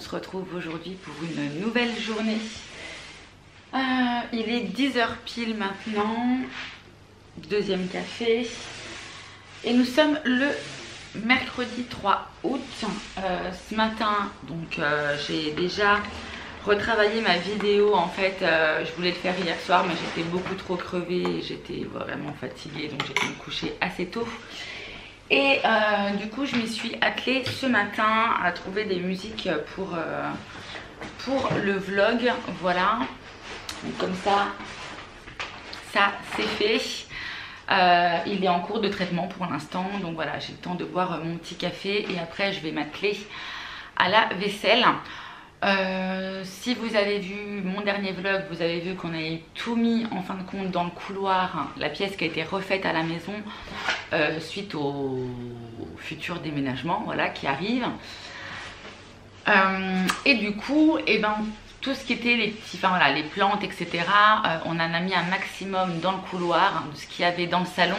se retrouve aujourd'hui pour une nouvelle journée. Il est 10h pile maintenant, deuxième café. Et nous sommes le mercredi 3 août. Ce matin, donc j'ai déjà retravaillé ma vidéo. En fait, je voulais le faire hier soir, mais j'étais beaucoup trop crevée et j'étais vraiment fatiguée, donc j'ai pu me coucher assez tôt. Et du coup, je m'y suis attelée ce matin à trouver des musiques pour le vlog. Voilà. Donc comme ça c'est fait. Il est en cours de traitement pour l'instant. Donc voilà, j'ai le temps de boire mon petit café et après je vais m'atteler à la vaisselle. Si vous avez vu mon dernier vlog, vous avez vu qu'on avait tout mis en fin de compte dans le couloir, la pièce qui a été refaite à la maison suite au futur déménagement, voilà, qui arrive. Et du coup, tout ce qui était les petits, voilà, les plantes, etc. On en a mis un maximum dans le couloir, de ce qu'il y avait dans le salon,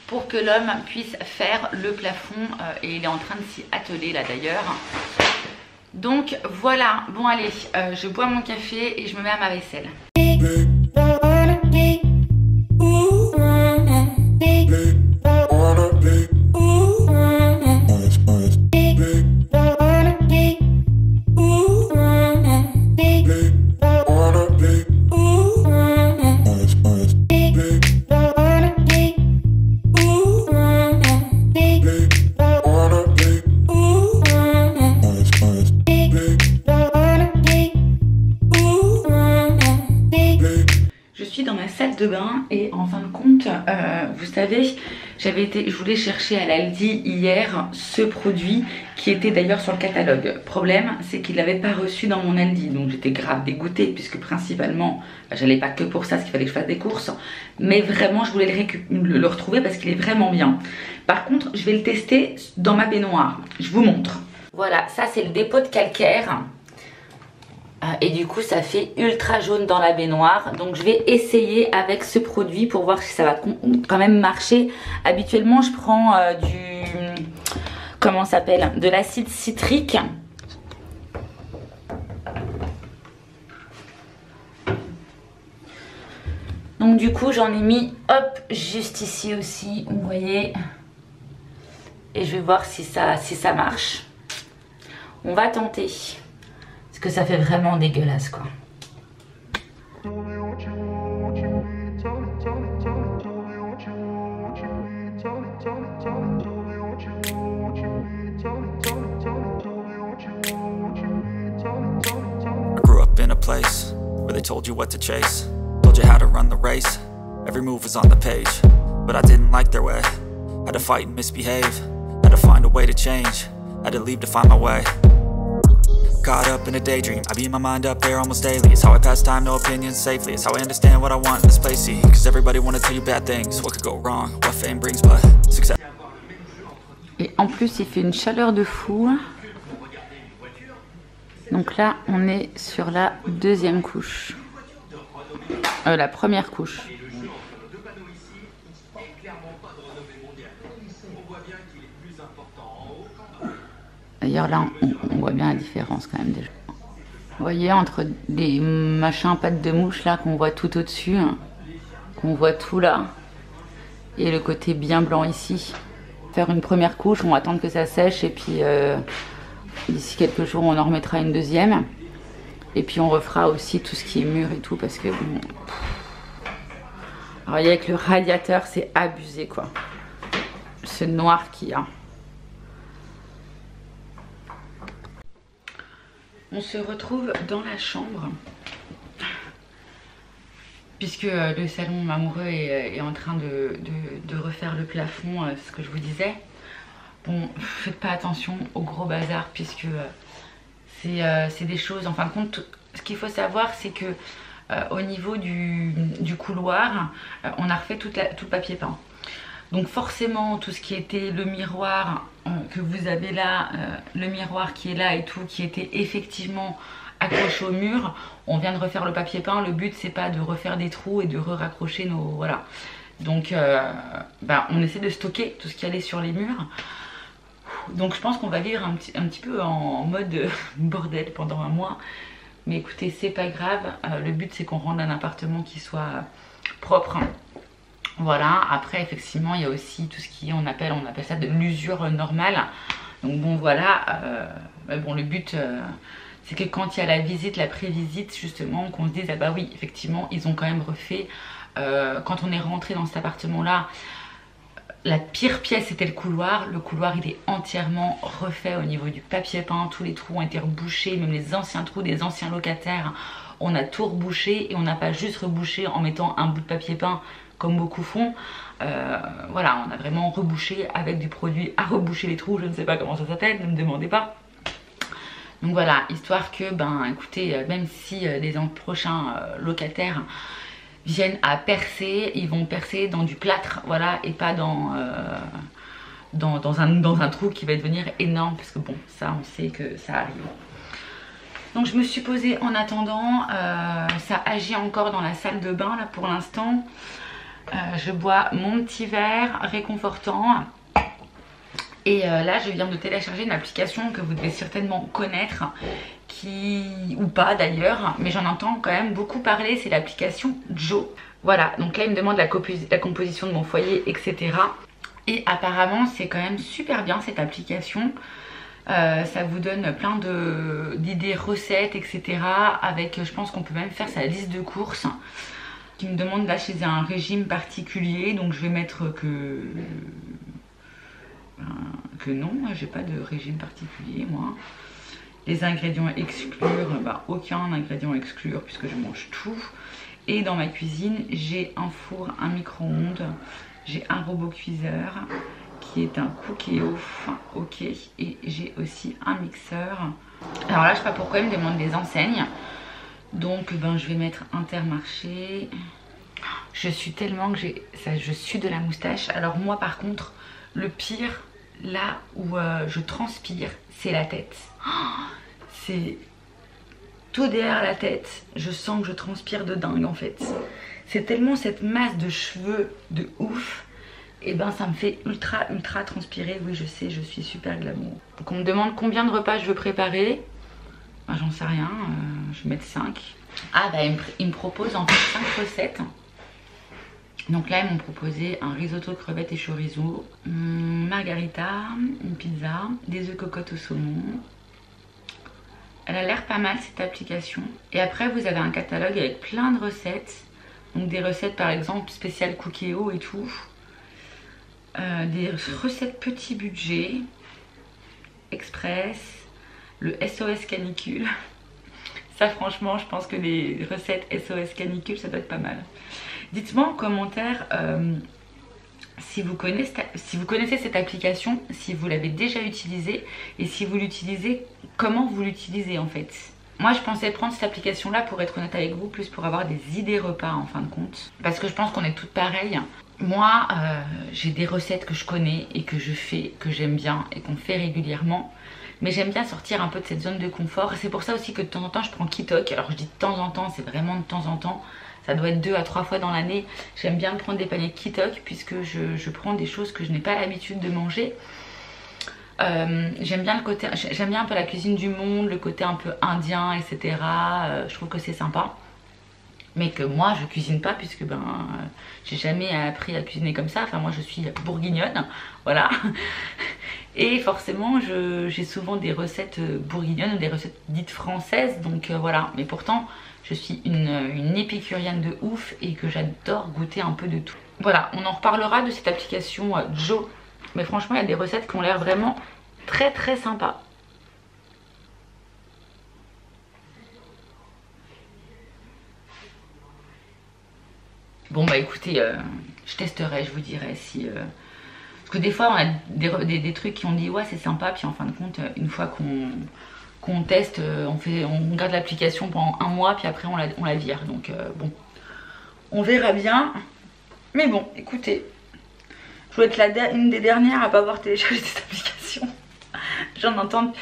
pour que l'homme puisse faire le plafond. Et il est en train de s'y atteler là d'ailleurs. Donc voilà, bon allez, je bois mon café et je me mets à ma vaisselle. De bain et en fin de compte vous savez, je voulais chercher à l'Aldi hier ce produit qui était d'ailleurs sur le catalogue. Problème, c'est qu'il l'avait pas reçu dans mon Aldi, donc j'étais grave dégoûtée puisque principalement j'allais pas que pour ça, parce qu'il fallait que je fasse des courses, mais vraiment je voulais le retrouver parce qu'il est vraiment bien. Par contre je vais le tester dans ma baignoire, je vous montre. Voilà, ça c'est le dépôt de calcaire. Et du coup ça fait ultra jaune dans la baignoire. Donc je vais essayer avec ce produit pour voir si ça va quand même marcher. Habituellement je prends comment ça s'appelle, de l'acide citrique. Donc du coup j'en ai mis hop juste ici aussi, vous voyez. Et je vais voir si ça marche. On va tenter. Parce que ça fait vraiment dégueulasse quoi. I grew up in a place where they told you what to chase, told you how to run the race. Every move was on the page, but I didn't like their way. Had to fight and misbehave, had to find a way to change, had to leave to find my way. Caught up in a daydream, I beat my mind up there almost daily. It's how I pass time, no opinions safely. It's how I understand what I want in this place, see. Cause everybody wanna tell you bad things. What could go wrong, what fame brings, but success. Et en plus il fait une chaleur de fou. Donc là on est sur la deuxième couche. La première couche. D'ailleurs là on voit bien la différence quand même déjà. Vous voyez, entre des machins pattes de mouche là qu'on voit tout au-dessus, hein, qu'on voit tout là, et le côté bien blanc ici. Faire une première couche, on va attendre que ça sèche et puis d'ici quelques jours on en remettra une deuxième. Et puis on refera aussi tout ce qui est mur et tout parce que bon... Alors vous voyez avec le radiateur c'est abusé quoi. Ce noir qu'il y a. On se retrouve dans la chambre puisque le salon amoureux est en train de refaire le plafond, ce que je vous disais. Bon, faites pas attention au gros bazar puisque c'est des choses, en fin de compte, ce qu'il faut savoir c'est que au niveau du couloir, on a refait tout le papier peint. Donc forcément tout ce qui était le miroir que vous avez là, le miroir qui est là et tout, qui était effectivement accroché au mur, on vient de refaire le papier peint. Le but c'est pas de refaire des trous et de raccrocher nos... Voilà. Donc on essaie de stocker tout ce qui allait sur les murs. Donc je pense qu'on va vivre un petit peu en mode bordel pendant un mois. Mais écoutez, c'est pas grave. Le but c'est qu'on rende un appartement qui soit propre. Voilà, après effectivement il y a aussi tout ce qui est, on appelle ça de l'usure normale. Donc bon voilà, mais bon le but c'est que quand il y a la visite, la prévisite justement, qu'on se dise ah bah oui effectivement ils ont quand même refait. Quand on est rentré dans cet appartement là, la pire pièce c'était le couloir il est entièrement refait au niveau du papier peint, tous les trous ont été rebouchés, même les anciens trous des anciens locataires, on a tout rebouché et on n'a pas juste rebouché en mettant un bout de papier peint comme beaucoup font. Voilà, on a vraiment rebouché avec du produit à reboucher les trous, je ne sais pas comment ça s'appelle, ne me demandez pas. Donc voilà, histoire que, ben écoutez, même si les prochains locataires viennent à percer, ils vont percer dans du plâtre, voilà, et pas dans un trou qui va devenir énorme, parce que bon, ça on sait que ça arrive. Donc je me suis posée en attendant, ça agit encore dans la salle de bain là pour l'instant. Je bois mon petit verre réconfortant. Et là je viens de télécharger une application que vous devez certainement connaître, ou pas d'ailleurs, mais j'en entends quand même beaucoup parler, c'est l'application Joe. Voilà, donc là il me demande la composition de mon foyer, etc. Et apparemment c'est quand même super bien cette application. Ça vous donne plein d'idées recettes, etc. Avec, je pense qu'on peut même faire sa liste de courses. Qui me demande là chez un régime particulier, donc je vais mettre que non, j'ai pas de régime particulier moi. Les ingrédients exclure, bah aucun ingrédient exclure puisque je mange tout. Et dans ma cuisine j'ai un four, un micro-ondes, j'ai un robot cuiseur qui est un Cookéo, ok, et j'ai aussi un mixeur. Alors là je sais pas pourquoi il me demande des enseignes. Donc ben, je vais mettre Intermarché. Je suis tellement que je suis de la moustache. Alors moi par contre, le pire, là où je transpire, c'est la tête. C'est tout derrière la tête. Je sens que je transpire de dingue en fait. C'est tellement cette masse de cheveux de ouf. Et ben ça me fait ultra transpirer. Oui je sais, je suis super glamour. Donc on me demande combien de repas je veux préparer. Ben, j'en sais rien, je vais mettre 5. Ah bah ils me proposent en fait 5 recettes. Donc là ils m'ont proposé un risotto de crevettes et chorizo, margarita, une pizza, des œufs cocottes au saumon. Elle a l'air pas mal cette application. Et après vous avez un catalogue avec plein de recettes. Donc des recettes par exemple spéciales Cookéo et tout. Des recettes petit budget, express, le SOS canicule. Ça franchement je pense que les recettes SOS canicule ça doit être pas mal. Dites-moi en commentaire si vous connaissez cette application, si vous l'avez déjà utilisée et si vous l'utilisez, comment vous l'utilisez en fait. Moi je pensais prendre cette application là pour être honnête avec vous, plus pour avoir des idées repas en fin de compte. Parce que je pense qu'on est toutes pareilles. Moi j'ai des recettes que je connais et que je fais, que j'aime bien et qu'on fait régulièrement. Mais j'aime bien sortir un peu de cette zone de confort. C'est pour ça aussi que de temps en temps je prends Kitok. Alors je dis de temps en temps, c'est vraiment de temps en temps. Ça doit être 2 à 3 fois dans l'année. J'aime bien prendre des paniers Kitok puisque je prends des choses que je n'ai pas l'habitude de manger. J'aime bien le côté, j'aime bien un peu la cuisine du monde, le côté un peu indien, etc. Je trouve que c'est sympa. Mais que moi je cuisine pas puisque ben j'ai jamais appris à cuisiner comme ça. Enfin moi je suis bourguignonne, voilà. Et forcément j'ai souvent des recettes bourguignonnes, des recettes dites françaises. Donc voilà, mais pourtant je suis une épicurienne de ouf et que j'adore goûter un peu de tout. Voilà, on en reparlera de cette application Joe. Mais franchement il y a des recettes qui ont l'air vraiment très sympas. Bon bah écoutez, je testerai, je vous dirai si... Parce que des fois on a des trucs qui ont dit ouais c'est sympa, puis en fin de compte une fois qu'on teste, on garde l'application pendant un mois, puis après on la vire. Donc bon, on verra bien. Mais bon, écoutez, je dois être une des dernières à pas avoir téléchargé cette application. J'en entends...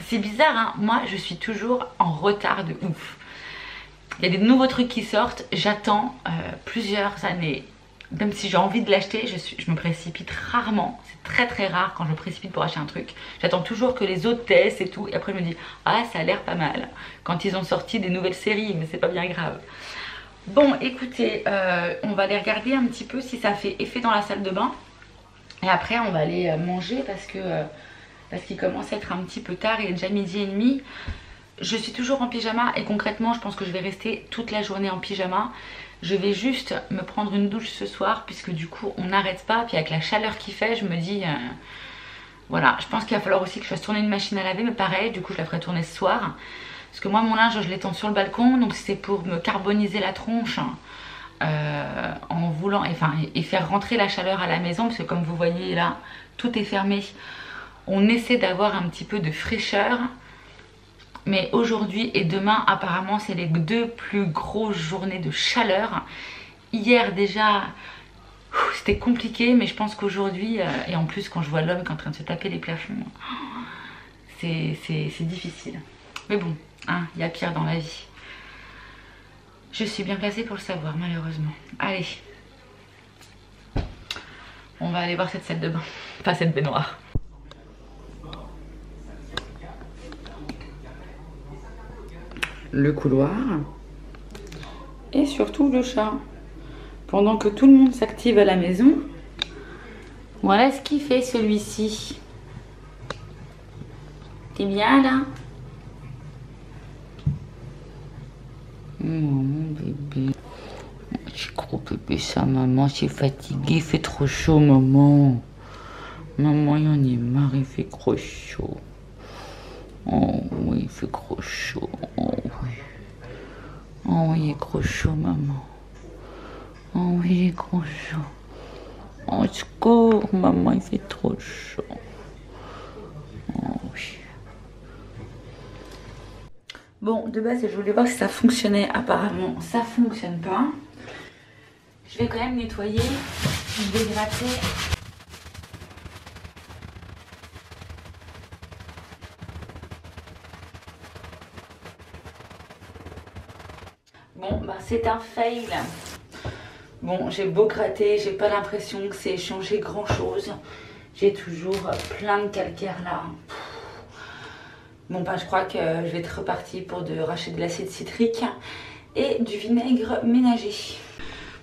C'est bizarre hein, moi je suis toujours en retard de ouf. Il y a des nouveaux trucs qui sortent, j'attends plusieurs années même si j'ai envie de l'acheter, je me précipite rarement. C'est très très rare quand je me précipite pour acheter un truc. J'attends toujours que les autres testent et tout. Et après je me dis, ah ça a l'air pas mal. Quand ils ont sorti des nouvelles séries, mais c'est pas bien grave. Bon écoutez, on va aller regarder un petit peu si ça fait effet dans la salle de bain. Et après on va aller manger parce qu'il commence à être un petit peu tard. Il est déjà 12h30. Je suis toujours en pyjama et concrètement je pense que je vais rester toute la journée en pyjama. Je vais juste me prendre une douche ce soir puisque du coup on n'arrête pas. Puis avec la chaleur qu'il fait, je me dis voilà, je pense qu'il va falloir aussi que je fasse tourner une machine à laver, mais pareil, du coup je la ferai tourner ce soir. Parce que moi mon linge je l'étends sur le balcon, donc c'est pour me carboniser la tronche en voulant, et faire rentrer la chaleur à la maison. Parce que comme vous voyez là, tout est fermé. On essaie d'avoir un petit peu de fraîcheur. Mais aujourd'hui et demain, apparemment, c'est les deux plus grosses journées de chaleur. Hier déjà, c'était compliqué, mais je pense qu'aujourd'hui, et en plus quand je vois l'homme qui est en train de se taper les plafonds, c'est difficile. Mais bon, hein, y a pire dans la vie. Je suis bien placée pour le savoir, malheureusement. Allez, on va aller voir cette salle de bain, pas cette baignoire. Le couloir et surtout le chat. Pendant que tout le monde s'active à la maison, voilà ce qu'il fait celui-ci. T'es bien là? Oh, mon bébé. C'est gros bébé ça, maman, c'est fatigué, il fait trop chaud, maman. Maman, il en est marre, il fait trop chaud. Oh oui, il fait trop chaud. Oh oui. Oh oui, il est trop chaud, maman. Oh oui, il est trop chaud. Oh, secours, maman, il fait trop chaud. Oh oui. Bon, de base, je voulais voir si ça fonctionnait. Apparemment, ça fonctionne pas. Je vais quand même nettoyer. Je vais gratter. Bon, bah c'est un fail. Bon, j'ai beau gratter, j'ai pas l'impression que c'est changé grand chose. J'ai toujours plein de calcaire là. Bon, bah je crois que je vais être repartie pour racheter de l'acide citrique et du vinaigre ménager.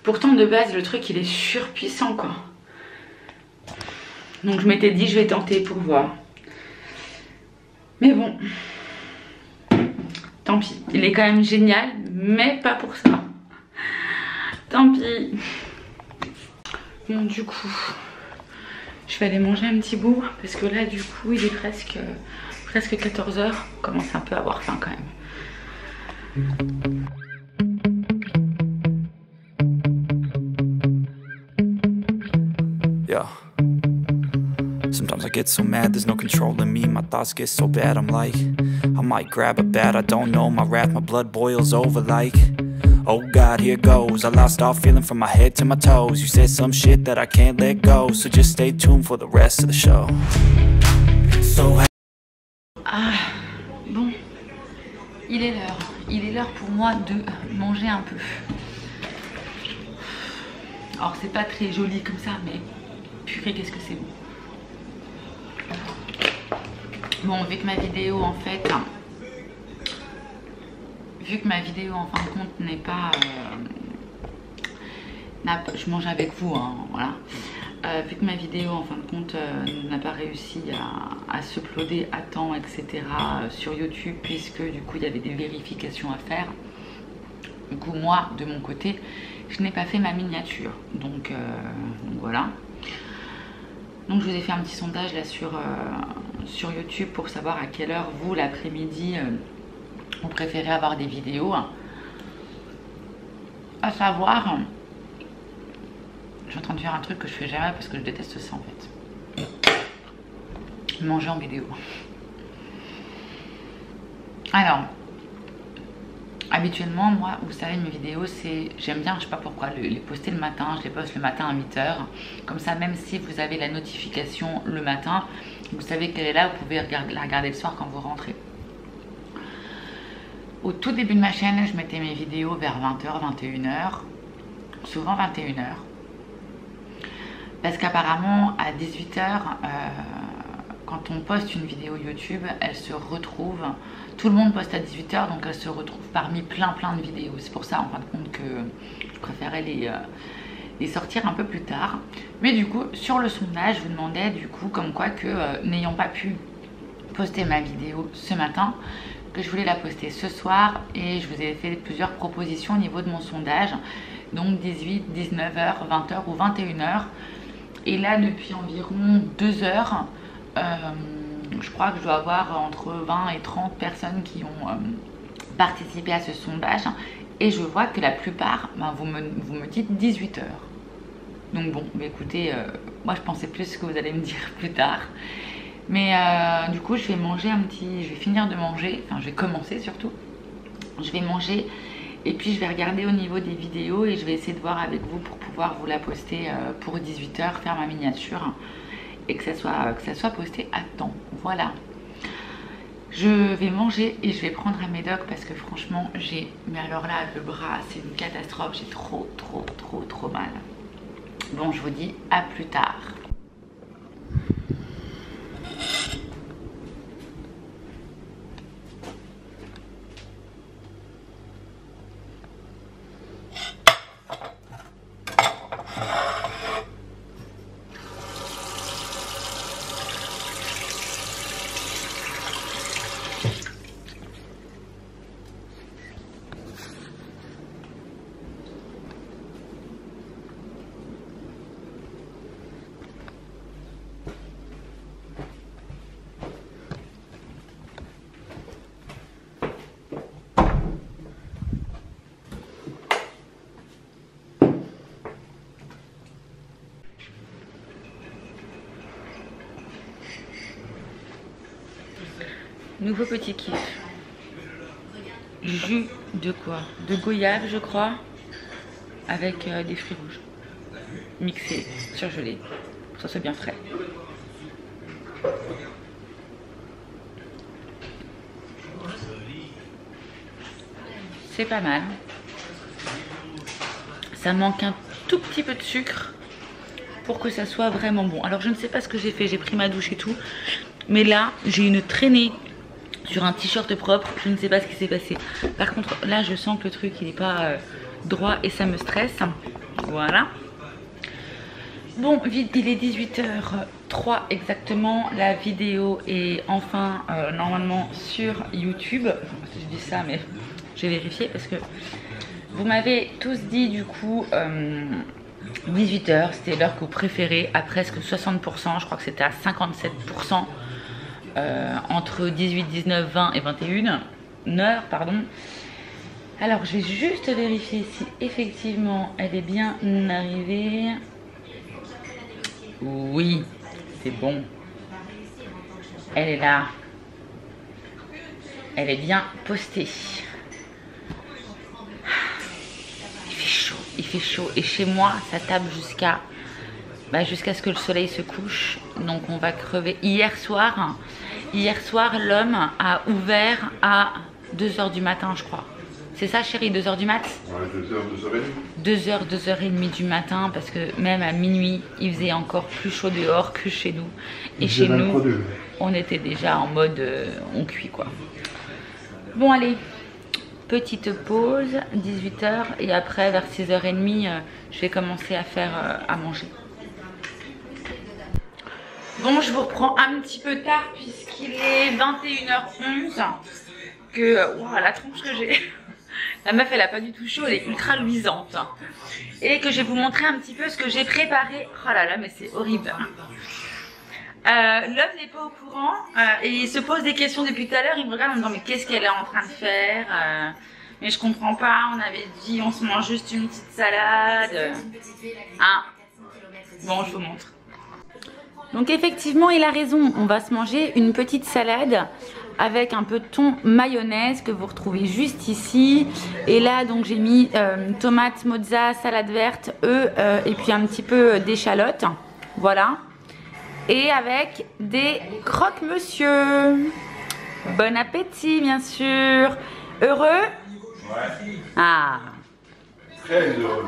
Pourtant, de base, le truc il est surpuissant quoi. Donc je m'étais dit, je vais tenter pour voir. Mais bon. Tant pis, il est quand même génial, mais pas pour ça. Tant pis. Bon, du coup, je vais aller manger un petit bout parce que là, du coup, il est presque 14 h. On commence un peu à avoir faim quand même. Yeah. Sometimes I get so mad, there's no controlling me. My thoughts get so bad, I'm like, I might grab a bat, I don't know. My wrath, my blood boils over like, oh God, here goes. I lost all feeling from my head to my toes. You said some shit that I can't let go, so just stay tuned for the rest of the show. So ah, bon, il est l'heure. Il est l'heure pour moi de manger un peu. Alors c'est pas très joli comme ça, mais purée, qu'est-ce que c'est bon. Bon, vu que ma vidéo en fait, en fin de compte n'est pas, je mange avec vous, hein, voilà. Vu que ma vidéo en fin de compte n'a pas réussi à se uploader à temps, etc. Sur YouTube, puisque du coup il y avait des vérifications à faire. Du coup moi de mon côté je n'ai pas fait ma miniature, donc voilà. Donc je vous ai fait un petit sondage là sur YouTube pour savoir à quelle heure vous l'après-midi vous préférez avoir des vidéos. À savoir, je suis en train de faire un truc que je fais jamais parce que je déteste ça en fait. Manger en vidéo. Alors, habituellement, moi, vous savez, mes vidéos, j'aime bien, je sais pas pourquoi, les poster le matin. Je les poste le matin à 8 h. Comme ça, même si vous avez la notification le matin, vous savez qu'elle est là, vous pouvez la regarder le soir quand vous rentrez. Au tout début de ma chaîne, je mettais mes vidéos vers 20 h, 21 h, souvent 21 h. Parce qu'apparemment à 18 h, quand on poste une vidéo YouTube, elle se retrouve, tout le monde poste à 18 h, donc elle se retrouve parmi plein de vidéos. C'est pour ça en fin de compte que je préférais les sortir un peu plus tard. Mais du coup sur le sondage, je vous demandais du coup comme quoi que n'ayant pas pu poster ma vidéo ce matin, que je voulais la poster ce soir, et je vous ai fait plusieurs propositions au niveau de mon sondage, donc 18, 19 h, 20 h ou 21 h. Et là depuis environ 2 heures, je crois que je dois avoir entre 20 et 30 personnes qui ont participé à ce sondage, et je vois que la plupart, vous me dites 18 h. Donc bon, bah écoutez, moi je pensais plus ce que vous allez me dire plus tard. Mais du coup je vais manger je vais finir de manger, enfin je vais commencer surtout. Je vais manger et puis je vais regarder au niveau des vidéos et je vais essayer de voir avec vous pour pouvoir vous la poster pour 18 h, faire ma miniature et que ça soit posté à temps. Voilà. Je vais manger et je vais prendre un médoc parce que franchement mais alors là le bras c'est une catastrophe, j'ai trop mal. Bon, je vous dis à plus tard. Nouveau petit kiff. Jus de quoi? De goyave je crois, avec des fruits rouges mixés, surgelés, pour que ça soit bien frais. C'est pas mal. Ça manque un tout petit peu de sucre pour que ça soit vraiment bon. Alors je ne sais pas ce que j'ai fait, j'ai pris ma douche et tout, mais là j'ai une traînée sur un t-shirt propre, je ne sais pas ce qui s'est passé. Par contre là je sens que le truc il n'est pas droit et ça me stresse. Voilà. Bon, il est 18h03 exactement. La vidéo est enfin normalement sur YouTube. Je dis ça mais j'ai vérifié parce que vous m'avez tous dit du coup 18 h, c'était l'heure que vous préférez, à presque 60%, je crois que c'était à 57%. Entre 18, 19, 20 et 21 h, pardon. Alors je vais juste vérifier si effectivement elle est bien arrivée. Oui, c'est bon. Elle est là. Elle est bien postée. Il fait chaud et chez moi ça tape jusqu'à ce que le soleil se couche, donc on va crever. Hier soir l'homme a ouvert à 2 h du matin je crois. C'est ça chérie, 2 h du mat? Ouais, 2 h, 2h30 du matin, parce que même à minuit il faisait encore plus chaud dehors que chez nous. Et chez nous on était déjà en mode on cuit quoi. Bon allez, petite pause, 18 h, et après vers 6h30 je vais commencer à faire à manger. Bon, je vous reprends un petit peu tard puisqu'il est 21h11. Wow, la tronche que j'ai. La meuf elle a pas du tout chaud, elle est ultra luisante. Et que je vais vous montrer un petit peu ce que j'ai préparé. Oh là là, mais c'est horrible. L'homme n'est pas au courant et il se pose des questions depuis tout à l'heure. Il me regarde en me disant mais qu'est-ce qu'elle est en train de faire mais je comprends pas, on avait dit on se mange juste une petite salade. Hein? Bon, je vous montre. Donc effectivement il a raison, on va se manger une petite salade avec un peu de thon mayonnaise que vous retrouvez juste ici. Et là donc j'ai mis tomates, mozza, salade verte, œufs et puis un petit peu d'échalotes. Voilà. Et avec des croque-monsieur. Bon appétit bien sûr. Heureux? Ouais. Ah. Très heureux.